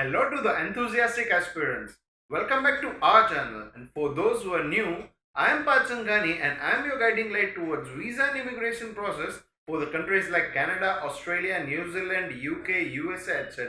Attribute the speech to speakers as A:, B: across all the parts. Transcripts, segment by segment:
A: Hello to the enthusiastic aspirants. Welcome back to our channel. And for those who are new, I am Pat Sangani and I am your guiding light towards visa and immigration process for the countries like Canada, Australia, New Zealand, UK, USA, etc.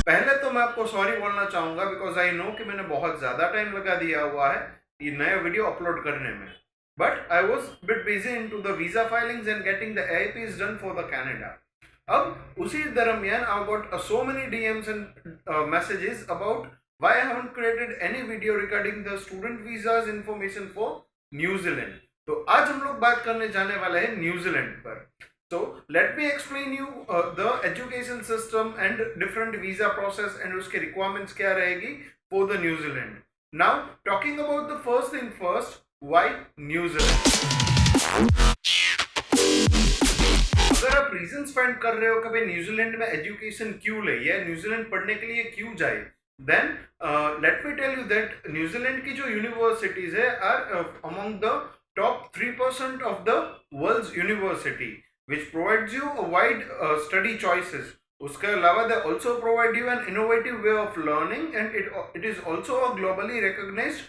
A: पहले तो मैं आपको sorry बोलना चाहूंगा because I know कि मैंने बहुत ज्यादा टाइम लगा दिया हुआ है ये नया वीडियो अपलोड करने में, but I was bit busy in to the visa filings and getting the AIPs done for the Canada. अब उसी दरमियान I got so many DMs and messages about why I haven't created any video regarding the student visas information for New Zealand. तो आज हम लोग बात करने जाने वाले हैं न्यूजीलैंड पर. So let me explain you the education system and different visa process and उसके requirements क्या रहेगी for the New Zealand. Now talking about the first thing first, why New Zealand? अगर आप reasons find कर रहे हो कि भाई न्यूजीलैंड में education क्यों ले या न्यूजीलैंड पढ़ने के लिए क्यों जाए, then let me tell you that New Zealand की जो universities है are among the top 3% of the world's university, which provides you a wide study choices. उसके अलावा they also provide you an innovative way of learning and it is also a globally recognized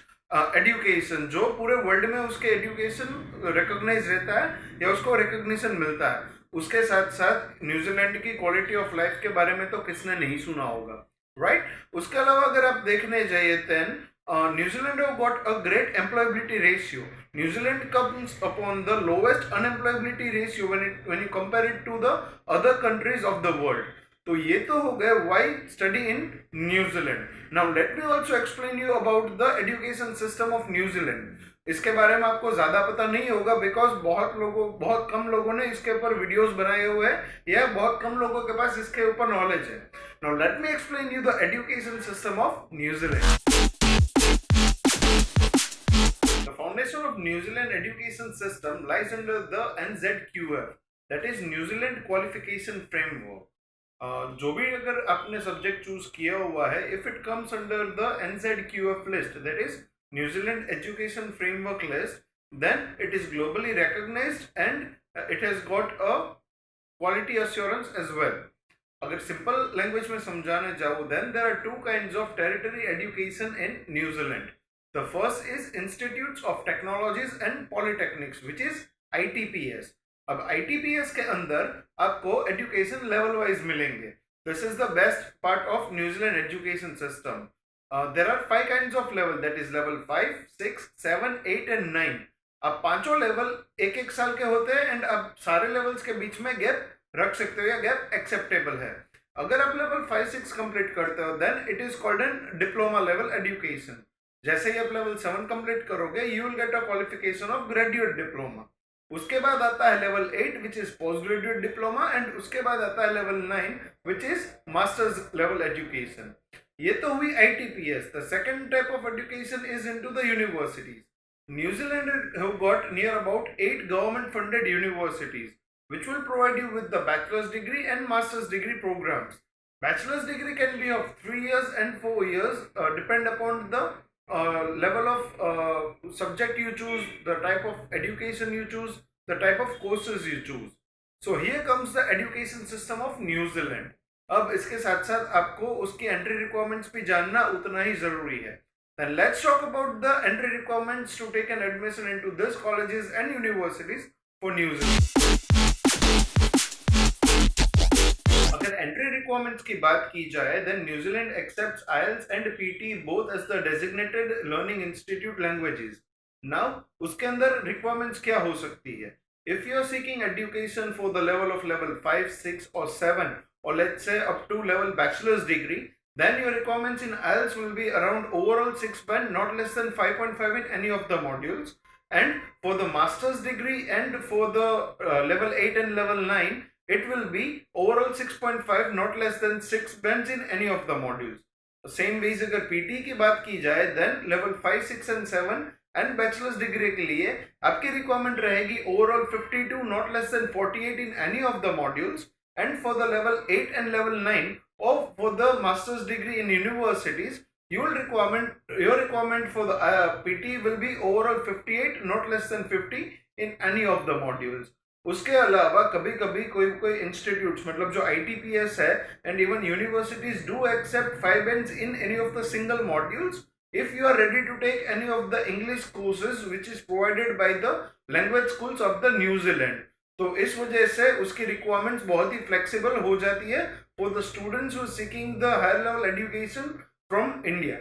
A: education जो पूरे world में उसके education recognize रहता है या उसको recognition मिलता है. उसके साथ साथ न्यूजीलैंड की क्वालिटी ऑफ लाइफ के बारे में तो किसने नहीं सुना होगा, राइट? उसके अलावा अगर आप देखने जाइए then New Zealand have got a great employability ratio. New Zealand comes upon the lowest unemployability ratio when you compare it to the other countries of the world. तो ये तो हो गए why study in New Zealand. Now let me also explain you about the education system of New Zealand. इसके बारे में आपको ज्यादा पता नहीं होगा बिकॉज बहुत कम लोगों ने इसके ऊपर वीडियोस बनाए हुए हैं या बहुत कम लोगों के पास इसके ऊपर नॉलेज है. Now let me explain you the education system of New Zealand. The foundation of New Zealand education system lies under the NZQF, that is New Zealand Qualification Framework. जो भी अगर आपने सब्जेक्ट चूज किया हुआ है, if it comes under the NZQF list, that is New Zealand Education Framework list, then it is globally recognized and it has got a quality assurance as well. अगर simple language में समझाने जाऊँ, then there are two kinds of tertiary education in New Zealand. The first is Institutes of Technologies and Polytechnics, which is ITPS. अब ITPS के अंदर आपको education level wise मिलेंगे. This is the best part of New Zealand education system. There are 5 kinds of level, that is level 5, 6, 7, 8 and 9. अब पांचों level एक एक साल के होते हैं एंड अब सारे लेवल्स के बीच में गैप रख सकते हो या गैप एक्सेप्टेबल है. अगर आप लेवल 5, 6 कंप्लीट करते हो then it is called an diploma level education. जैसे ही आप लेवल 7 कंप्लीट करोगे you will get a qualification of graduate diploma. उसके बाद आता है level 8 which is post graduate diploma and उसके बाद आता है level 9 which is masters level education. ये तो हुई ITPS. The second type of education is into the universities. New Zealand have got near about 8 government funded universities which will provide you with the bachelor's degree and master's degree programs. Bachelor's degree can be of 3 years and 4 years, depend upon the level of subject you choose, the type of education you choose, the type of courses you choose. So here comes the education system of New Zealand. अब इसके साथ साथ आपको उसकी entry requirements भी जानना उतना ही जरूरी है. Then let's talk about the entry requirements to take an admission into this colleges and universities for New Zealand. अगर एंट्री रिक्वायरमेंट्स की बात की जाए then New Zealand accepts IELTS and PT both as the designated learning institute languages. Now उसके अंदर requirements क्या हो सकती है? If you are seeking education for the level of level 5, 6 or 7 or let's say up to level bachelor's degree, then your requirements in IELTS will be around overall 6 band, not less than 5.5 in any of the modules. And for the master's degree and for the level 8 and level 9, it will be overall 6.5, not less than 6 bands in any of the modules. Same ways अगर PT की बात की जाए then level 5, 6 and 7 and bachelors degree के लिए आपकी requirement रहेगी overall 52, not less than 48 in any of the modules. And for the level 8 and level 9, or for the master's degree in universities, your requirement for the PT will be overall 58, not less than 50 in any of the modules. उसके अलावा कभी कभी कोई institutes मतलब जो ITPS है and even universities do accept 5 bands in any of the single modules if you are ready to take any of the English courses which is provided by the language schools of the New Zealand. तो इस वजह से उसकी requirements बहुत ही flexible हो जाती है for the students who seeking the higher level education from India.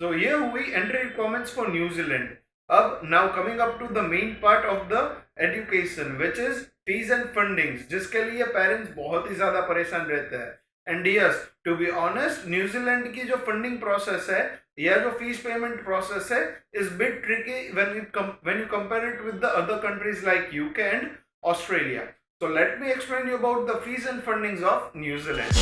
A: तो ये हुई एंट्री रिक्वायरमेंट्स फॉर न्यूजीलैंड. अब now coming up to the main part of the education which is fees and fundings, जिसके लिए parents बहुत ही ज्यादा परेशान रहते हैं. And yes, to be honest, New Zealand की जो फंडिंग प्रोसेस है या जो फीस पेमेंट प्रोसेस है is bit tricky when you compare it with the other countries like UK and Australia. So let me explain you about the fees and fundings of New Zealand.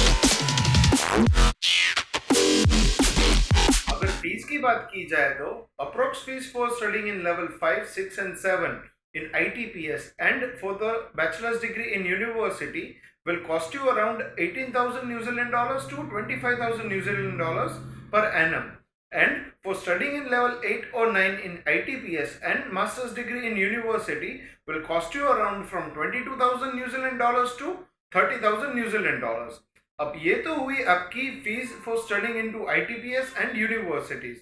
A: अगर fees की बात की जाए तो approx fees for studying in level 5, 6 and 7 in ITPS and for the bachelor's degree in university will cost you around 18,000 New Zealand dollars to 25,000 New Zealand dollars per annum. And for studying in level 8 or 9 in ITPS and master's degree in university will cost you around from 22,000 New Zealand dollars to 30,000 New Zealand dollars. अब ये तो हुई आपकी fees for studying into ITPS and universities.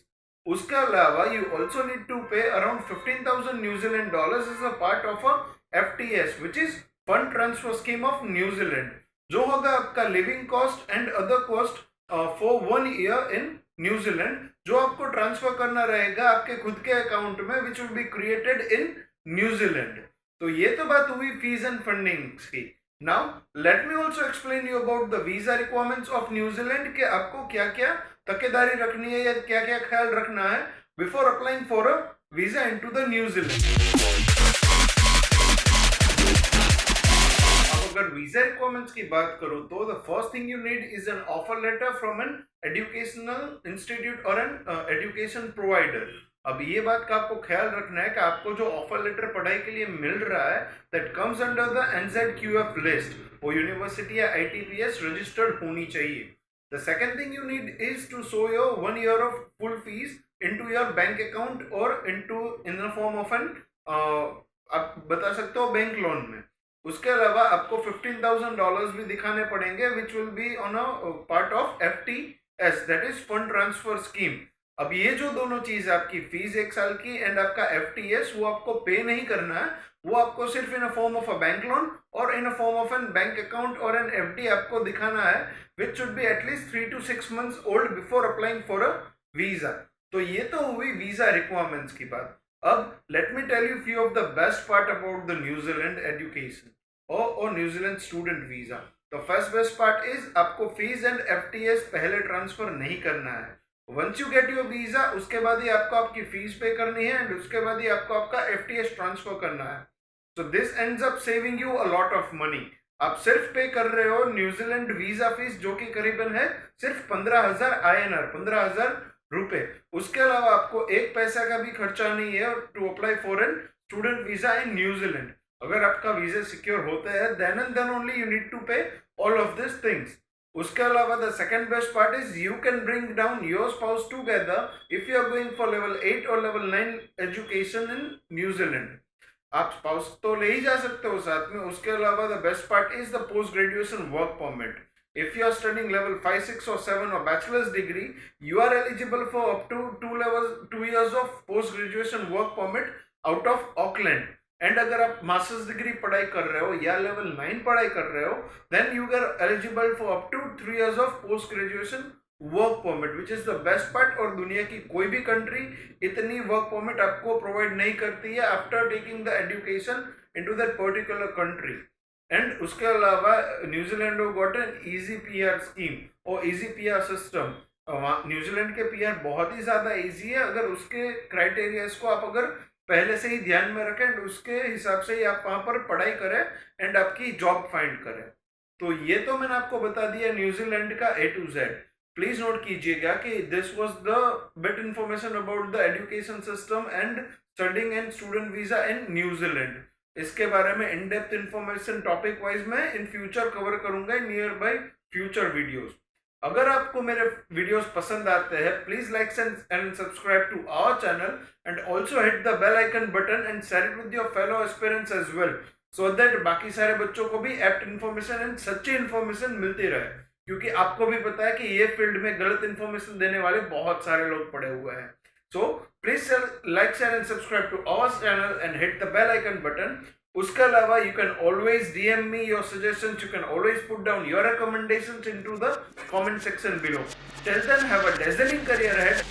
A: उसके अलावा you also need to पे around 15,000 New Zealand dollars as a part of a FTS which is fund transfer scheme of New Zealand, जो होगा आपका living cost and other cost for 1 year in New Zealand, जो आपको transfer करना रहेगा आपके खुद के अकाउंट में which will be created in New Zealand. तो ये तो बात हुई फीस एंड फंडिंग्स की. Now let me also explain you about the visa requirements of New Zealand के आपको क्या क्या तकेदारी रखनी है या क्या क्या ख्याल रखना है before applying for a visa into the New Zealand. अगर वीजा रिक्वायरमेंट्स की बात करूं तो the first thing you need is an offer letter from an educational institute और एन एजुकेशन प्रोवाइडर. अब ये बात का आपको ख्याल रखना है कि आपको जो ऑफर लेटर पढ़ाई के लिए मिल रहा है that comes under the NZQF list, वो यूनिवर्सिटी या ITPS रजिस्टर्ड होनी चाहिए. The second thing you need is to show your 1 year of full fees into your bank account और into in the form of an आप बता सकते हो bank loan में. उसके अलावा आपको $15,000 भी दिखाने पड़ेंगे which will be on a part of FTS that is fund transfer scheme. अब ये जो दोनों चीज आपकी फीस 1 साल की एंड आपका FTS वो आपको पे नहीं करना है, वो आपको सिर्फ in a form of a bank loan और in a form of an bank account और एन FD आपको दिखाना है which should be at least 3 to 6 months old before applying for a visa. तो ये तो हुई वीजा रिक्वायरमेंट्स की बात. अब let me tell you few of the best part about the New Zealand education और न्यूजीलैंड स्टूडेंट वीजा. तो फर्स्ट बेस्ट पार्ट इज आपको फीस एंड FTS पहले ट्रांसफर नहीं करना है. Once you get your visa उसके बाद ही आपको आपकी फीस पे करनी है एंड उसके बाद ही आपको आपका FTS ट्रांसफर करना है. So this ends up saving you a lot of money. आप सिर्फ पे कर रहे हो न्यूजीलैंड वीजा फीस जो कि करीबन है सिर्फ 15,000 INR, 15,000 रुपए. उसके अलावा आपको एक पैसा का भी खर्चा नहीं है to apply for an student visa in New Zealand. अगर आपका वीजा सिक्योर होता है then and then only you need to pay all of this things. उसके अलावा the second best part is you can bring down your spouse together if you are going for level 8 और level 9 education in New Zealand. आप spouse तो ले ही जा सकते हो साथ में. उसके अलावा the best part is the post graduation work permit. If you are studying level 5, 6 or 7 or bachelor's degree, you are eligible for up to 2 years of post graduation work permit out of Auckland. And अगर आप masters degree पढ़ाई कर रहे हो या level 9 पढ़ाई कर रहे हो then you are eligible for up to 3 years of post graduation work permit which is the best part. और दुनिया की कोई भी कंट्री इतनी वर्क परमिट आपको प्रोवाइड नहीं करती है after taking the education into that particular country. And उसके अलावा New Zealand got an easy PR scheme और इजी PR सिस्टम. न्यूजीलैंड के PR बहुत ही ज़्यादा इजी है अगर उसके क्राइटेरियाज को आप अगर पहले से ही ध्यान में रखें एंड उसके हिसाब से ही आप वहाँ पर पढ़ाई करें एंड आपकी जॉब फाइंड करें. तो ये तो मैंने आपको बता दिया न्यूजीलैंड का A to Z. Please note कीजिएगा कि this was the bit information about the education system and studying and student visa in New Zealand. इसके बारे में in depth information topic wise मैं इन फ्यूचर कवर करूंगा in near by future videos. अगर आपको मेरे वीडियोस पसंद आते हैं, please like and subscribe to our channel and also hit the bell icon button and share it with your fellow aspirants as well, so that बाकी सारे बच्चों को भी एप्ट इन्फॉर्मेशन एंड सच्ची इन्फॉर्मेशन मिलती रहे। क्योंकि आपको भी पता है कि ये फील्ड में गलत इन्फॉर्मेशन देने वाले बहुत सारे लोग पड़े हुए हैं। So please like share and subscribe to our channel and hit the bell icon button. उसके अलावा you can always DM me your suggestions, you can always put down your recommendations into the comment section below. Till then, have a dazzling career ahead.